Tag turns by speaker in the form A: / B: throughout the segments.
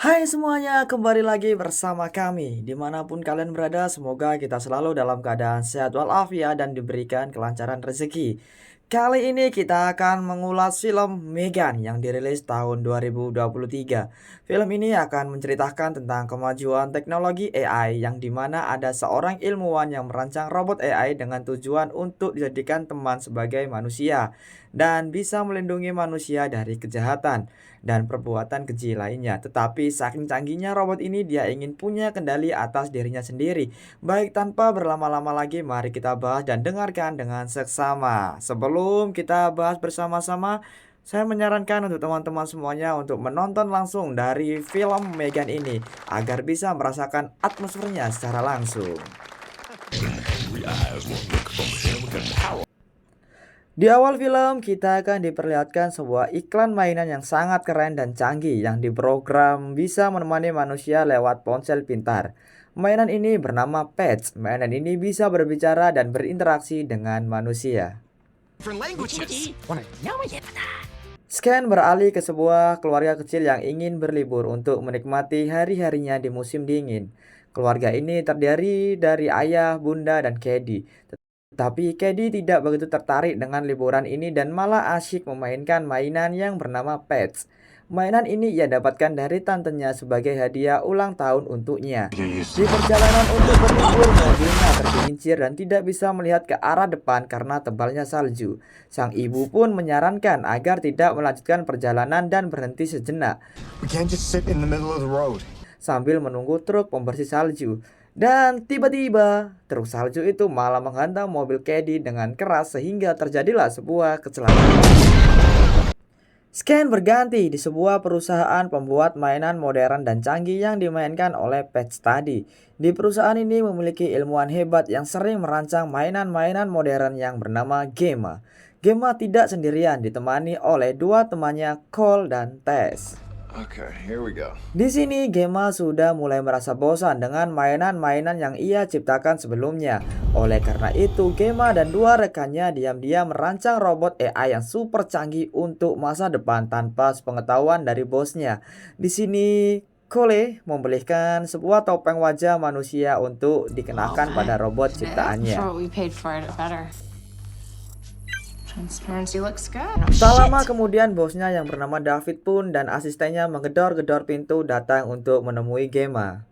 A: Hai semuanya, kembali lagi bersama kami. Dimanapun kalian berada, semoga kita selalu dalam keadaan sehat walafiat dan diberikan kelancaran rezeki. Kali ini kita akan mengulas film Megan yang dirilis tahun 2023. Film ini akan menceritakan tentang kemajuan teknologi AI yang dimana ada seorang ilmuwan yang merancang robot AI dengan tujuan untuk dijadikan teman sebagai manusia dan bisa melindungi manusia dari kejahatan dan perbuatan keji lainnya. Tetapi saking canggihnya robot ini, dia ingin punya kendali atas dirinya sendiri. Baik, tanpa berlama-lama lagi, mari kita bahas dan dengarkan dengan seksama. Sebelum kita bahas bersama-sama, saya menyarankan untuk teman-teman semuanya untuk menonton langsung dari film Megan ini agar bisa merasakan atmosfernya secara langsung. Di awal film, kita akan diperlihatkan sebuah iklan mainan yang sangat keren dan canggih yang diprogram bisa menemani manusia lewat ponsel pintar. Mainan ini bernama Pets. Mainan ini bisa berbicara dan berinteraksi dengan manusia. Scan beralih ke sebuah keluarga kecil yang ingin berlibur untuk menikmati hari-harinya di musim dingin. Keluarga ini terdiri dari ayah, bunda, dan Caddy. Tapi Caddy tidak begitu tertarik dengan liburan ini dan malah asyik memainkan mainan yang bernama Pets. Mainan ini ia dapatkan dari tantenya sebagai hadiah ulang tahun untuknya. Di perjalanan untuk berlibur, mobilnya tergelincir dan tidak bisa melihat ke arah depan karena tebalnya salju. Sang ibu pun menyarankan agar tidak melanjutkan perjalanan dan berhenti sejenak sambil menunggu truk pembersih salju. Dan tiba-tiba, truk salju itu malah menghantam mobil Caddy dengan keras sehingga terjadilah sebuah kecelakaan. Scan berganti di sebuah perusahaan pembuat mainan modern dan canggih yang dimainkan oleh Pets tadi. Di perusahaan ini memiliki ilmuwan hebat yang sering merancang mainan-mainan modern yang bernama Gemma. Gemma tidak sendirian, ditemani oleh dua temannya, Cole dan Tess.
B: Okay, here we go.
A: Di sini, Gemma sudah mulai merasa bosan dengan mainan-mainan yang ia ciptakan sebelumnya. Oleh karena itu, Gemma dan dua rekannya diam-diam merancang robot AI yang super canggih untuk masa depan tanpa sepengetahuan dari bosnya. Di sini, Cole membelikan sebuah topeng wajah manusia untuk dikenakan pada robot ciptaannya. Tak lama kemudian bosnya yang bernama David pun dan asistennya menggedor-gedor pintu datang untuk menemui Gemma.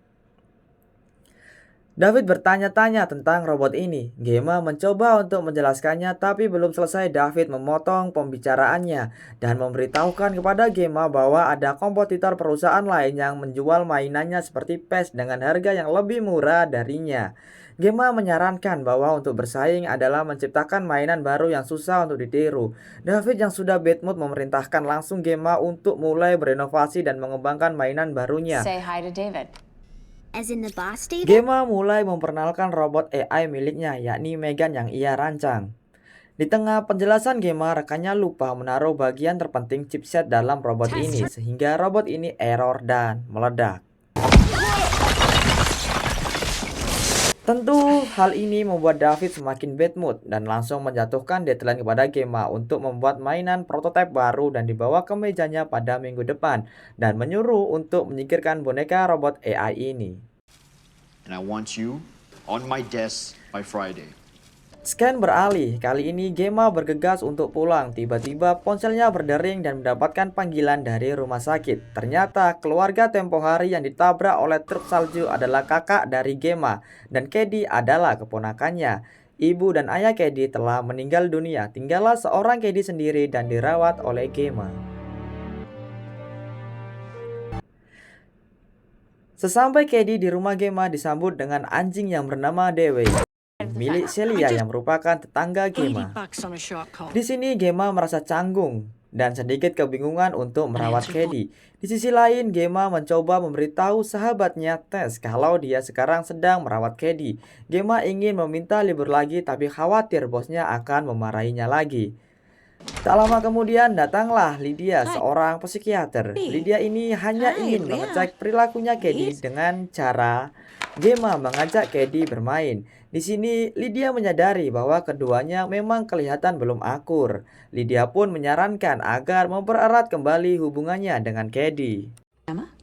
A: David bertanya-tanya tentang robot ini. Gemma mencoba untuk menjelaskannya tapi belum selesai David memotong pembicaraannya dan memberitahukan kepada Gemma bahwa ada kompetitor perusahaan lain yang menjual mainannya seperti PES dengan harga yang lebih murah darinya. Gemma menyarankan bahwa untuk bersaing adalah menciptakan mainan baru yang susah untuk ditiru. David yang sudah bad mood memerintahkan langsung Gemma untuk mulai berinovasi dan mengembangkan mainan barunya.
C: Say hi to David.
D: As in the boss, David?
A: Gemma mulai memperkenalkan robot AI miliknya, yakni Megan yang ia rancang. Di tengah penjelasan Gemma, rekannya lupa menaruh bagian terpenting chipset dalam robot ini, sehingga robot ini error dan meledak. Tentu hal ini membuat David semakin bad mood dan langsung menjatuhkan deadline kepada Gemma untuk membuat mainan prototipe baru dan dibawa ke mejanya pada minggu depan dan menyuruh untuk menyingkirkan boneka robot AI ini.
B: And I want you on my desk by Friday.
A: Scan beralih, kali ini Gemma bergegas untuk pulang. Tiba-tiba ponselnya berdering dan mendapatkan panggilan dari rumah sakit. Ternyata keluarga tempo hari yang ditabrak oleh truk salju adalah kakak dari Gemma dan Caddy adalah keponakannya. Ibu dan ayah Caddy telah meninggal dunia, tinggallah seorang Caddy sendiri dan dirawat oleh Gemma. Sesampai Caddy di rumah Gemma disambut dengan anjing yang bernama Dewe, milik Celia yang merupakan tetangga Gemma. Di sini Gemma merasa canggung dan sedikit kebingungan untuk merawat Caddy. Di sisi lain, Gemma mencoba memberitahu sahabatnya Tess kalau dia sekarang sedang merawat Caddy. Gemma ingin meminta libur lagi tapi khawatir bosnya akan memarahinya lagi. Tak lama kemudian datanglah Lydia, seorang psikiater. Lydia ini hanya ingin mengecek perilakunya Caddy dengan cara Gemma mengajak Caddy bermain. Di sini Lydia menyadari bahwa keduanya memang kelihatan belum akur. Lydia pun menyarankan agar mempererat kembali hubungannya dengan Caddy.
C: Emma?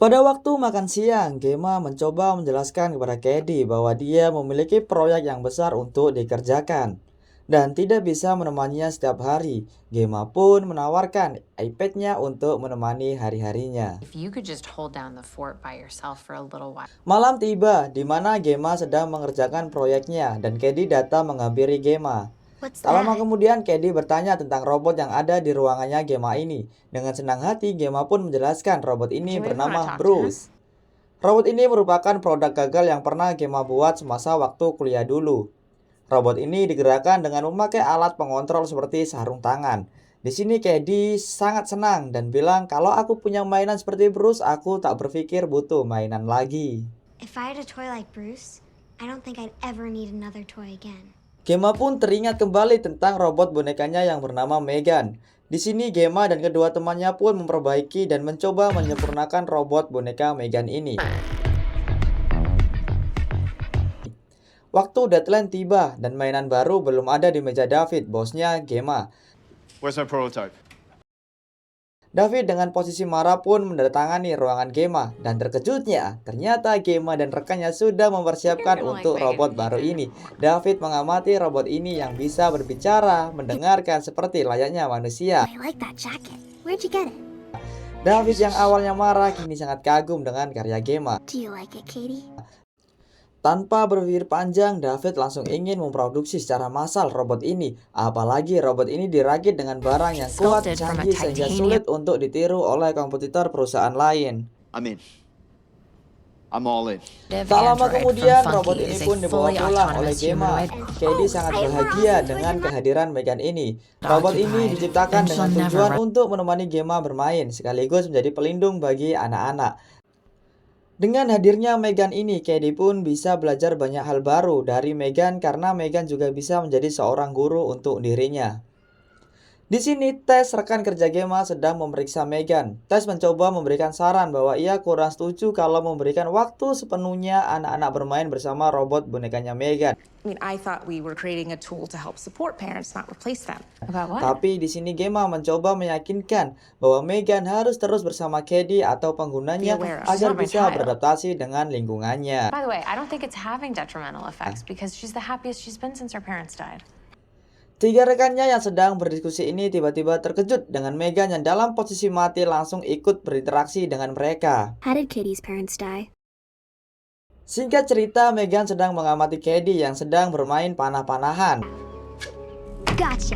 A: Pada waktu makan siang, Gemma mencoba menjelaskan kepada Kedi bahwa dia memiliki proyek yang besar untuk dikerjakan dan tidak bisa menemaninya setiap hari. Gemma pun menawarkan iPad-nya untuk menemani hari-harinya.
C: If you could just hold down the fort by yourself for a little while.
A: Malam tiba di mana Gemma sedang mengerjakan proyeknya dan Kedi datang menghampiri Gemma.
D: What's
A: Tak lama
D: that?
A: kemudian, Kedi bertanya tentang robot yang ada di ruangannya Gemma ini. Dengan senang hati, Gemma pun menjelaskan robot ini
C: Do you wanna
A: bernama
C: talk to
A: Bruce. Robot ini merupakan produk gagal yang pernah Gemma buat semasa waktu kuliah dulu. Robot ini digerakkan dengan memakai alat pengontrol seperti sarung tangan. Di sini Kedi sangat senang dan bilang kalau aku punya mainan seperti Bruce, aku tak berpikir butuh mainan lagi.
D: If I had a toy like Bruce, I don't think I'd ever need another toy again.
A: Gemma pun teringat kembali tentang robot bonekanya yang bernama Megan. Di sini Gemma dan kedua temannya pun memperbaiki dan mencoba menyempurnakan robot boneka Megan ini. Waktu deadline tiba dan mainan baru belum ada di meja David, bosnya Gemma.
B: Where's my prototype?
A: David dengan posisi marah pun mendatangi ruangan Gemma dan terkejutnya ternyata Gemma dan rekannya sudah mempersiapkan untuk robot baru ini. David mengamati robot ini yang bisa berbicara, mendengarkan seperti layaknya manusia.
D: I like that jacket. Where'd you get it?
A: David yang awalnya marah kini sangat kagum dengan karya Gemma.
D: Do you like it, Katie?
A: Tanpa berpikir panjang, David langsung ingin memproduksi secara massal robot ini. Apalagi robot ini dirakit dengan barang yang kuat,
C: Sculpted from a
A: canggih sehingga
C: titanium.
A: sulit untuk ditiru oleh kompetitor perusahaan lain.
B: I'm in. I'm all in.
A: Tak lama kemudian, robot ini pun dibawa pulang oleh Gemma. Kedi sangat bahagia dengan kehadiran Megan ini. Robot ini diciptakan dengan tujuan untuk menemani Gemma bermain, sekaligus menjadi pelindung bagi anak-anak. Dengan hadirnya Megan ini, Kedi pun bisa belajar banyak hal baru dari Megan karena Megan juga bisa menjadi seorang guru untuk dirinya. Di sini, Tess, rekan kerja Gemma, sedang memeriksa Megan. Tess mencoba memberikan saran bahwa ia kurang setuju kalau memberikan waktu sepenuhnya anak-anak bermain bersama robot bonekanya Megan.
E: I mean, I thought we were creating a tool to help support parents, not replace them.
C: About what?
A: Tapi di sini Gemma mencoba meyakinkan bahwa Megan harus terus bersama Kedi atau penggunanya
E: Be aware of.
A: agar
C: She's not my
A: bisa
C: child.
A: beradaptasi dengan lingkungannya.
C: By the way, I don't think it's having detrimental effects because she's the happiest she's been since her parents died.
A: Tiga rekannya yang sedang berdiskusi ini tiba-tiba terkejut dengan Megan yang dalam posisi mati langsung ikut berinteraksi dengan mereka.
D: How did Katie's parents die?
A: Singkat cerita, Megan sedang mengamati Kedi yang sedang bermain panah-panahan.
D: Gotcha.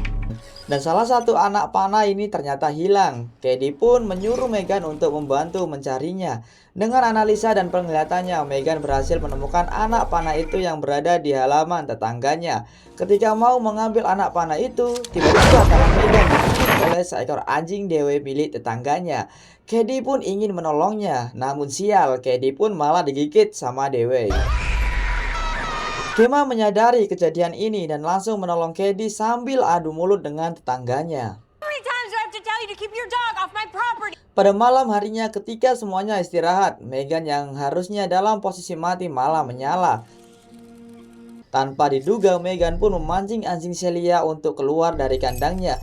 A: Dan salah satu anak panah ini ternyata hilang. Kedi pun menyuruh Megan untuk membantu mencarinya. Dengan analisa dan penglihatannya, Megan berhasil menemukan anak panah itu yang berada di halaman tetangganya. Ketika mau mengambil anak panah itu, tiba-tiba tangan Megan digigit oleh seekor anjing dewe milik tetangganya. Kedi pun ingin menolongnya, namun sial, Kedi pun malah digigit sama dewe. Gemma menyadari kejadian ini dan langsung menolong Kedi sambil adu mulut dengan tetangganya. Pada malam harinya ketika semuanya istirahat, Megan yang harusnya dalam posisi mati malah menyala. Tanpa diduga, Megan pun memancing anjing Celia untuk keluar dari kandangnya.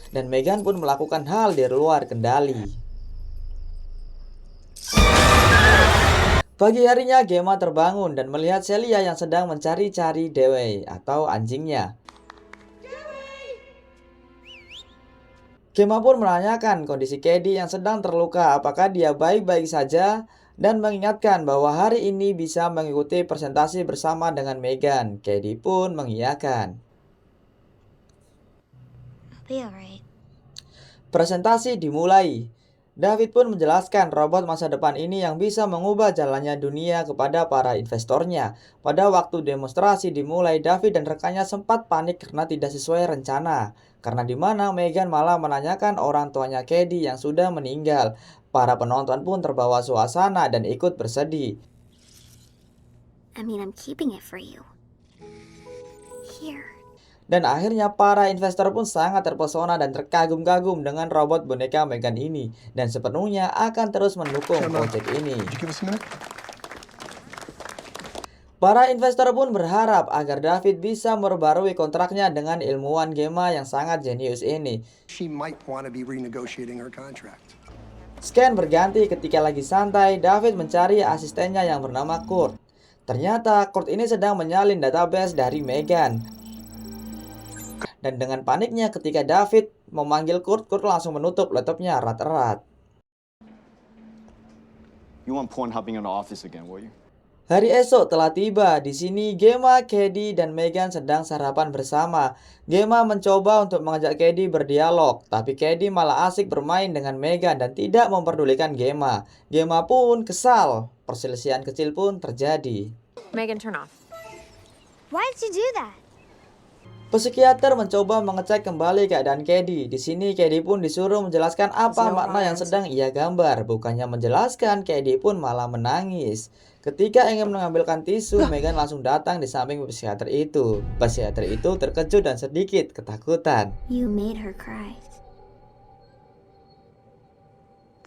A: Dan Megan pun melakukan hal di luar kendali. Pagi harinya, Gemma terbangun dan melihat Celia yang sedang mencari-cari Dewey atau anjingnya. Gemma pun menanyakan kondisi Kedi yang sedang terluka, apakah dia baik-baik saja, dan mengingatkan bahwa hari ini bisa mengikuti presentasi bersama dengan Megan. Kedi pun mengiyakan.
D: I'll be alright.
A: Presentasi dimulai. David pun menjelaskan robot masa depan ini yang bisa mengubah jalannya dunia kepada para investornya. Pada waktu demonstrasi dimulai, David dan rekannya sempat panik karena tidak sesuai rencana. Karena di mana Megan malah menanyakan orang tuanya Kedi yang sudah meninggal. Para penonton pun terbawa suasana dan ikut bersedih.
D: I mean, I'm keeping it for you. Here.
A: Dan akhirnya para investor pun sangat terpesona dan terkagum-kagum dengan robot boneka Megan ini. Dan sepenuhnya akan terus mendukung proyek ini. Para investor pun berharap agar David bisa memperbarui kontraknya dengan ilmuwan Gemma yang sangat jenius ini.
F: She might want to be renegotiating her contract.
A: Scan berganti ketika lagi santai, David mencari asistennya yang bernama Kurt. Ternyata Kurt ini sedang menyalin database dari Megan. Dan dengan paniknya ketika David memanggil Kurt, Kurt langsung menutup laptopnya erat-erat.
B: You want Pornhubbing in the office again, will you?
A: Hari esok telah tiba. Di sini Gemma, Cady, dan Megan sedang sarapan bersama. Gemma mencoba untuk mengajak Cady berdialog, tapi Cady malah asik bermain dengan Megan dan tidak memperdulikan Gemma. Gemma pun kesal. Perselisihan kecil pun terjadi.
C: Megan, turn off.
D: Why did you do that?
A: Psikiater mencoba mengecek kembali keadaan Cady. Di sini Cady pun disuruh menjelaskan apa makna yang sedang ia gambar. Bukannya menjelaskan, Cady pun malah menangis. Ketika ingin mengambilkan tisu, Megan langsung datang di samping psikiater itu. Psikiater itu terkejut dan sedikit ketakutan.
D: You made her cry.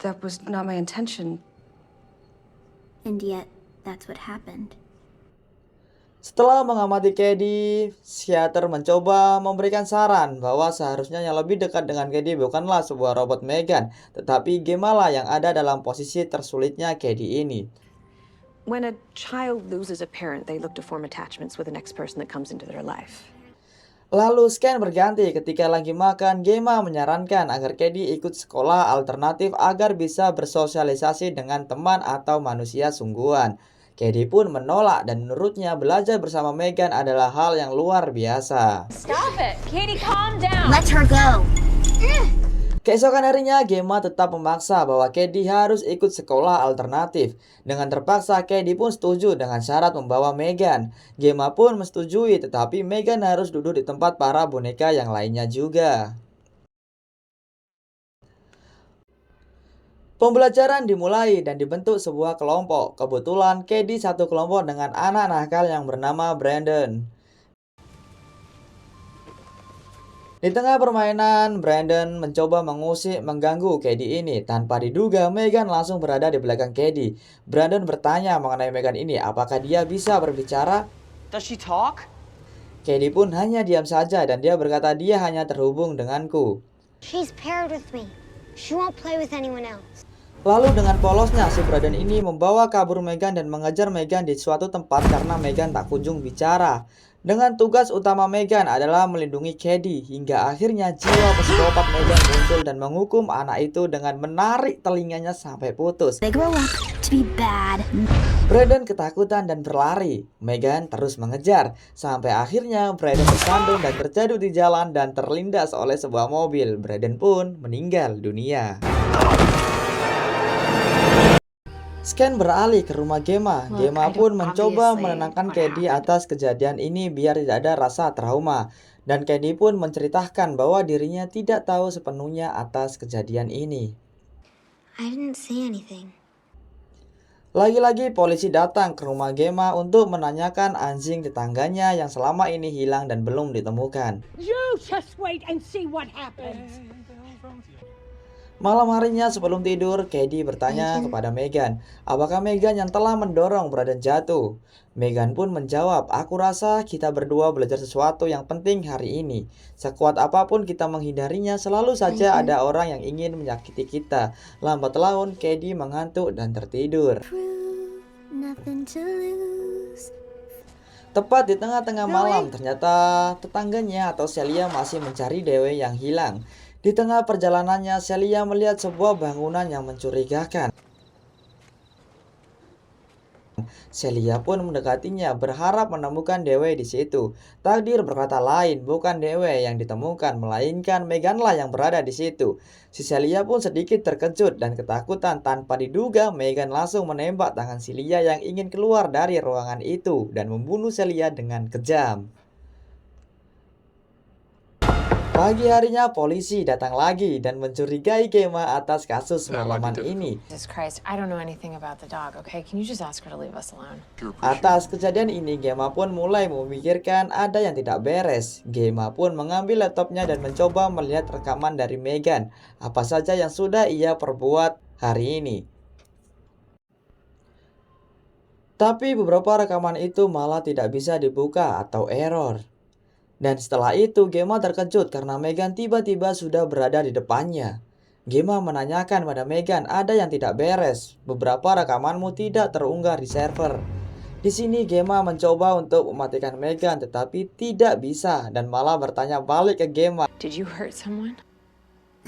F: That was not my intention.
D: And yet, that's what happened.
A: Setelah mengamati Cady, psikiater mencoba memberikan saran bahwa seharusnya yang lebih dekat dengan Cady bukanlah sebuah robot Megan, tetapi Gemma lah yang ada dalam posisi tersulitnya Cady ini.
F: When a child loses a parent, they look to form attachments with the next person that comes into their life.
A: Lalu scan berganti ketika lagi makan, Gemma menyarankan agar Cady ikut sekolah alternatif agar bisa bersosialisasi dengan teman atau manusia sungguhan. Cady pun menolak dan menurutnya belajar bersama Megan adalah hal yang luar biasa.
C: Stop it! Katie, calm down!
D: Let her go.
A: Keesokan harinya, Gemma tetap memaksa bahwa Cady harus ikut sekolah alternatif. Dengan terpaksa, Cady pun setuju dengan syarat membawa Megan. Gemma pun menyetujui, tetapi Megan harus duduk di tempat para boneka yang lainnya juga. Pembelajaran dimulai dan dibentuk sebuah kelompok. Kebetulan Cady satu kelompok dengan anak nakal yang bernama Brandon. Di tengah permainan, Brandon mencoba mengganggu Cady ini. Tanpa diduga, Megan langsung berada di belakang Cady. Brandon bertanya mengenai Megan ini, apakah dia bisa berbicara?
G: Does she talk?
A: Cady pun hanya diam saja dan dia berkata dia hanya terhubung denganku.
D: She's paired with me. She won't play with anyone else.
A: Lalu dengan polosnya, si Brandon ini membawa kabur Megan dan mengejar Megan di suatu tempat karena Megan tak kunjung bicara. Dengan tugas utama Megan adalah melindungi Cady, hingga akhirnya jiwa psikopat Megan muncul dan menghukum anak itu dengan menarik telinganya sampai putus.
D: They grow up to be bad.
A: Brandon ketakutan dan berlari. Megan terus mengejar, sampai akhirnya Brandon tersandung dan terjatuh di jalan dan terlindas oleh sebuah mobil. Brandon pun meninggal dunia. Scan beralih ke rumah Gemma. Gemma pun mencoba menenangkan Cady atas kejadian ini biar tidak ada rasa trauma. Dan Cady pun menceritakan bahwa dirinya tidak tahu sepenuhnya atas kejadian ini.
D: I didn't say anything.
A: Lagi-lagi polisi datang ke rumah Gemma untuk menanyakan anjing tetangganya yang selama ini hilang dan belum ditemukan.
H: You just wait and see what happens.
A: Malam harinya sebelum tidur, Cady bertanya kepada Megan, apakah Megan yang telah mendorong Brandon jatuh? Megan pun menjawab, aku rasa kita berdua belajar sesuatu yang penting hari ini. Sekuat apapun kita menghindarinya, selalu saja ada orang yang ingin menyakiti kita. Lambat laun, Cady mengantuk dan tertidur.
D: Nothing to lose.
A: Tepat di tengah-tengah malam, ternyata tetangganya atau Celia masih mencari Dewi yang hilang. Di tengah perjalanannya, Celia melihat sebuah bangunan yang mencurigakan. Celia pun mendekatinya, berharap menemukan Dewi di situ. Takdir berkata lain, bukan Dewi yang ditemukan, melainkan Megan lah yang berada di situ. Si Celia pun sedikit terkejut dan ketakutan. Tanpa diduga, Megan langsung menembak tangan Celia yang ingin keluar dari ruangan itu dan membunuh Celia dengan kejam. Pagi harinya polisi datang lagi dan mencurigai Gemma atas kasus malaman ini.
C: Jesus Christ, I don't know anything about the dog, okay? Can you just ask her to leave us alone?
A: Atas kejadian ini, Gemma pun mulai memikirkan ada yang tidak beres. Gemma pun mengambil laptopnya dan mencoba melihat rekaman dari Megan. Apa saja yang sudah ia perbuat hari ini. Tapi beberapa rekaman itu malah tidak bisa dibuka atau error. Dan setelah itu Gemma terkejut karena Megan tiba-tiba sudah berada di depannya. Gemma menanyakan pada Megan ada yang tidak beres. Beberapa rekamanmu tidak terunggah di server. Di sini Gemma mencoba untuk mematikan Megan tetapi tidak bisa dan malah bertanya balik ke Gemma.
C: Did you hurt someone?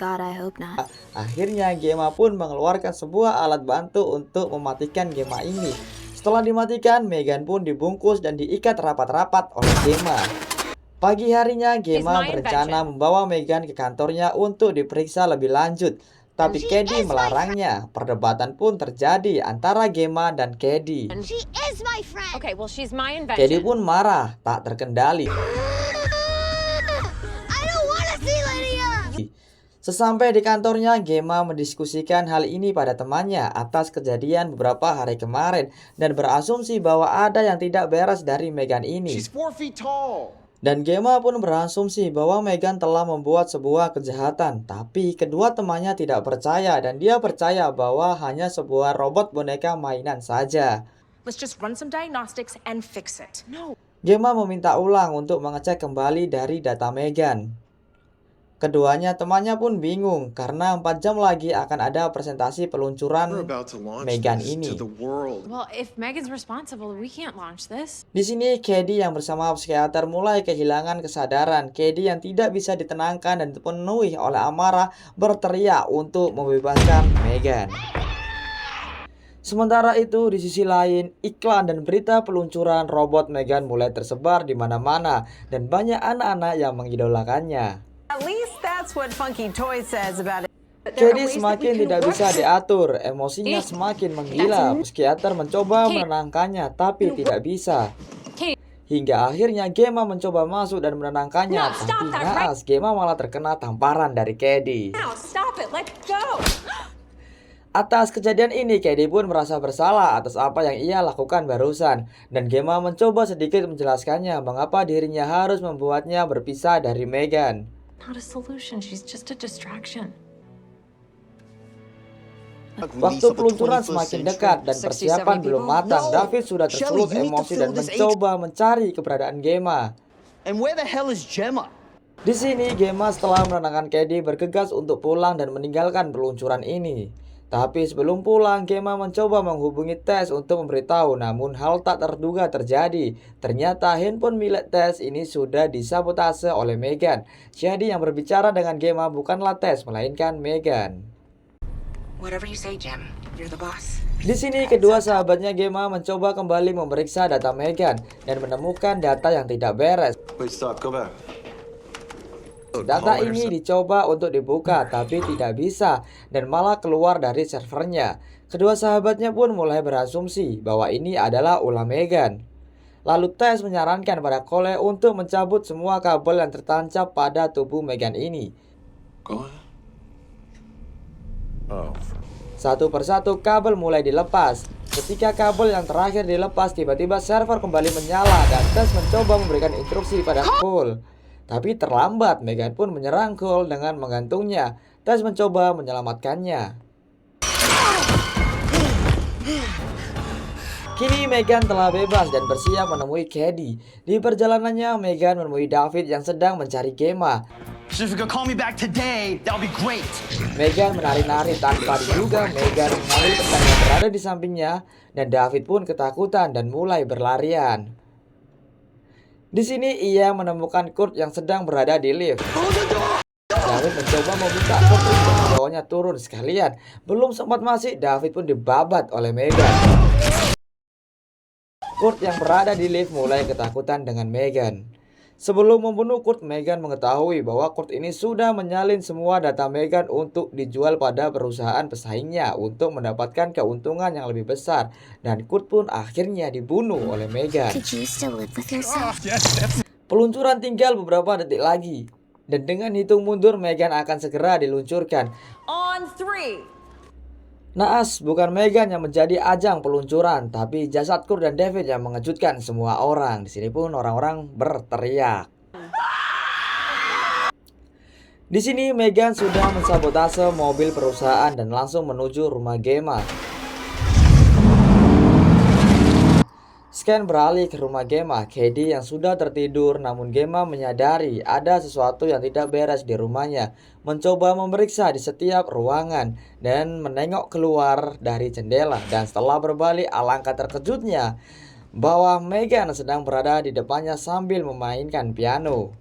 D: God, I hope not.
A: Akhirnya Gemma pun mengeluarkan sebuah alat bantu untuk mematikan Gemma ini. Setelah dimatikan, Megan pun dibungkus dan diikat rapat-rapat oleh Gemma. Pagi harinya Gemma berencana membawa Megan ke kantornya untuk diperiksa lebih lanjut. Tapi Cady melarangnya. Perdebatan pun terjadi antara Gemma dan Cady.
D: She is my friend.
C: Okay, well, she's my
A: Cady
C: invention.
A: pun marah, tak terkendali.
D: I don't want to see Lydia.
A: Sesampai di kantornya, Gemma mendiskusikan hal ini pada temannya atas kejadian beberapa hari kemarin dan berasumsi bahwa ada yang tidak beres dari Megan ini.
B: She's 4 feet tall.
A: Dan Gemma pun berasumsi bahwa Megan telah membuat sebuah kejahatan. Tapi kedua temannya tidak percaya dan dia percaya bahwa hanya sebuah robot boneka mainan saja.
E: Let's just run some diagnostics and fix it. No.
A: Gemma meminta ulang untuk mengecek kembali dari data Megan. Keduanya temannya pun bingung karena 4 jam lagi akan ada presentasi peluncuran
B: We're about to launch
A: Megan
B: this
A: ini.
B: to the world.
C: Well, if Megan's responsible, we can't launch this.
A: Di sini Cady yang bersama psikiater mulai kehilangan kesadaran. Cady yang tidak bisa ditenangkan dan dipenuhi oleh amarah berteriak untuk membebaskan Megan. Sementara itu di sisi lain, iklan dan berita peluncuran robot Megan mulai tersebar di mana-mana dan banyak anak-anak yang mengidolakannya.
G: At least that's what Funky Toys says about it.
A: Cady semakin tidak bisa diatur, emosinya semakin menggila. Psikiater mencoba menenangkannya, tapi tidak bisa. Hingga akhirnya Gemma mencoba masuk dan menenangkannya, tapi naas Gemma malah terkena tamparan dari Cady.
E: Now, stop it. Let go.
A: Atas kejadian ini, Cady pun merasa bersalah atas apa yang ia lakukan barusan. Dan Gemma mencoba sedikit menjelaskannya mengapa dirinya harus membuatnya berpisah dari Megan.
C: Not a solution. She's just a distraction.
A: Waktu peluncuran semakin dekat dan persiapan belum matang. David sudah tersulut emosi dan mencoba mencari keberadaan Gemma.
I: And where the hell is Gemma?
A: Di sini Gemma setelah menenangkan Cady bergegas untuk pulang dan meninggalkan peluncuran ini. Tapi sebelum pulang, Gemma mencoba menghubungi Tess untuk memberitahu, namun hal tak terduga terjadi. Ternyata handphone milik Tess ini sudah disabotase oleh Megan. Jadi yang berbicara dengan Gemma bukanlah Tess, melainkan Megan.
E: Whatever you say, Jim. You're the boss.
A: Di sini kedua sahabatnya Gemma mencoba kembali memeriksa data Megan dan menemukan data yang tidak beres.
B: Wait, stop. Go back.
A: Data ini dicoba untuk dibuka tapi tidak bisa dan malah keluar dari servernya. Kedua sahabatnya pun mulai berasumsi bahwa ini adalah ulah Megan. Lalu Tess menyarankan pada Cole untuk mencabut semua kabel yang tertancap pada tubuh Megan ini.
B: Go ahead. Oh.
A: Satu persatu kabel mulai dilepas. Ketika kabel yang terakhir dilepas, tiba-tiba server kembali menyala dan Tess mencoba memberikan instruksi pada Cole. Tapi terlambat, Megan pun menyerang Cole dengan menggantungnya. Tess mencoba menyelamatkannya. Kini Megan telah bebas dan bersiap menemui Cady. Di perjalanannya, Megan menemui David yang sedang mencari Gemma.
I: So if you could call me back today, that would be great.
A: Megan menari-nari tanpa diduga. Megan mengambil pedang yang berada di sampingnya dan David pun ketakutan dan mulai berlarian. Di sini ia menemukan Kurt yang sedang berada di lift. David mencoba meminta Kurt untuk membawanya turun sekalian. Belum sempat masuk, David pun dibabat oleh Megan. Kurt yang berada di lift mulai ketakutan dengan Megan. Sebelum membunuh Kurt, Megan mengetahui bahwa Kurt ini sudah menyalin semua data Megan untuk dijual pada perusahaan pesaingnya untuk mendapatkan keuntungan yang lebih besar. Dan Kurt pun akhirnya dibunuh oleh Megan.
D: Did you still live with yourself?
A: Peluncuran tinggal beberapa detik lagi. Dan dengan hitung mundur, Megan akan segera diluncurkan.
G: On 3.
A: Naas, bukan Megan yang menjadi ajang peluncuran, tapi jasad Kurt dan David yang mengejutkan semua orang. Di sini pun orang-orang berteriak. Di sini Megan sudah mensabotase mobil perusahaan dan langsung menuju rumah Gemma. Scan beralih ke rumah Gemma. Katie yang sudah tertidur, namun Gemma menyadari ada sesuatu yang tidak beres di rumahnya. Mencoba memeriksa di setiap ruangan dan menengok keluar dari jendela. Dan setelah berbalik, alangkah terkejutnya bahwa Megan sedang berada di depannya sambil memainkan piano.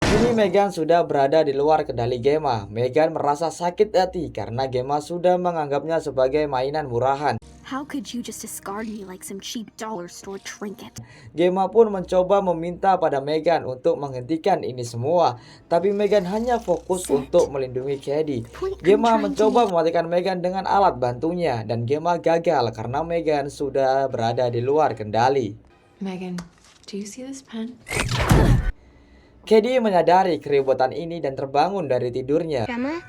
A: Kini Megan sudah berada di luar kendali Gemma. Megan merasa sakit hati karena Gemma sudah menganggapnya sebagai mainan murahan.
D: How could you just discard me like some cheap dollar store trinket?
A: Gemma pun mencoba meminta pada Megan untuk menghentikan ini semua, tapi Megan hanya fokus untuk melindungi Katie. Gemma mencoba mematikan Megan dengan alat bantunya, dan Gemma gagal karena Megan sudah berada di luar kendali.
C: Megan, do you see this pen?
A: Katie menyadari keributan ini dan terbangun dari tidurnya.
D: Gemma?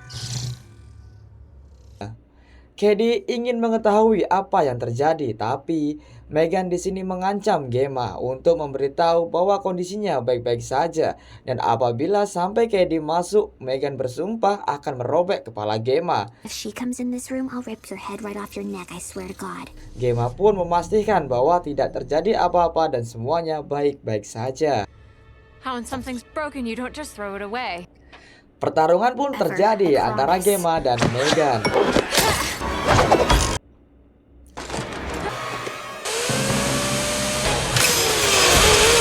A: Katie ingin mengetahui apa yang terjadi, tapi Megan di sini mengancam Gemma untuk memberitahu bahwa kondisinya baik-baik saja, dan apabila sampai Katie masuk, Megan bersumpah akan merobek kepala Gemma.
D: If she comes in this room, I'll rip your head right off your neck, I swear to God.
A: Gemma pun memastikan bahwa tidak terjadi apa-apa dan semuanya baik-baik saja.
C: How when something's broken, you don't just throw it away.
A: Pertarungan pun terjadi antara Gemma dan Megan.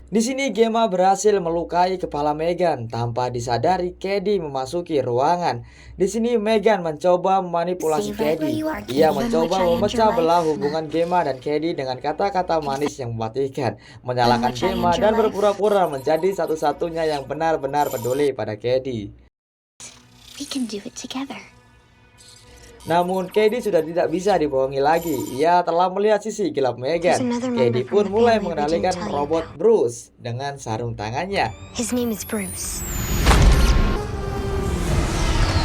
A: Di sini Gemma berhasil melukai kepala Megan. Tanpa disadari, Katie memasuki ruangan. Di sini Megan mencoba memanipulasi Katie. Ia mencoba memecah belah hubungan Gemma dan Katie dengan kata-kata manis yang mematikan, menyalahkan Gemma dan berpura-pura menjadi satu-satunya yang benar-benar peduli pada Katie.
D: We can do it together.
A: Namun Katie sudah tidak bisa dibohongi lagi. Ia telah melihat sisi gelap Megan. Katie pun mulai mengendalikan robot Bruce dengan sarung tangannya.
D: His name is Bruce.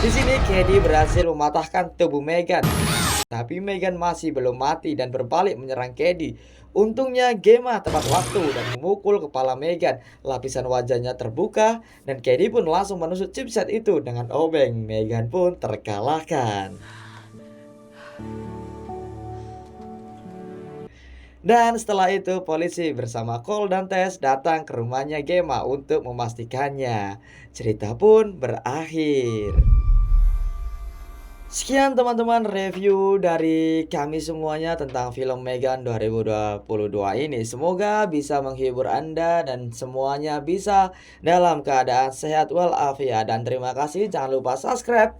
A: Di sini Katie berhasil mematahkan tubuh Megan. Tapi Megan masih belum mati dan berbalik menyerang Katie. Untungnya Gemma tepat waktu dan memukul kepala Megan. Lapisan wajahnya terbuka dan Katie pun langsung menusuk chipset itu dengan obeng. Megan pun terkalahkan. Dan setelah itu polisi bersama Cole dan Tess datang ke rumahnya Gemma untuk memastikannya. Cerita pun berakhir. Sekian teman-teman review dari kami semuanya tentang film Megan 2022 ini. Semoga bisa menghibur Anda dan semuanya bisa dalam keadaan sehat walafiat. Dan terima kasih, jangan lupa subscribe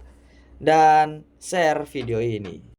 A: dan share video ini.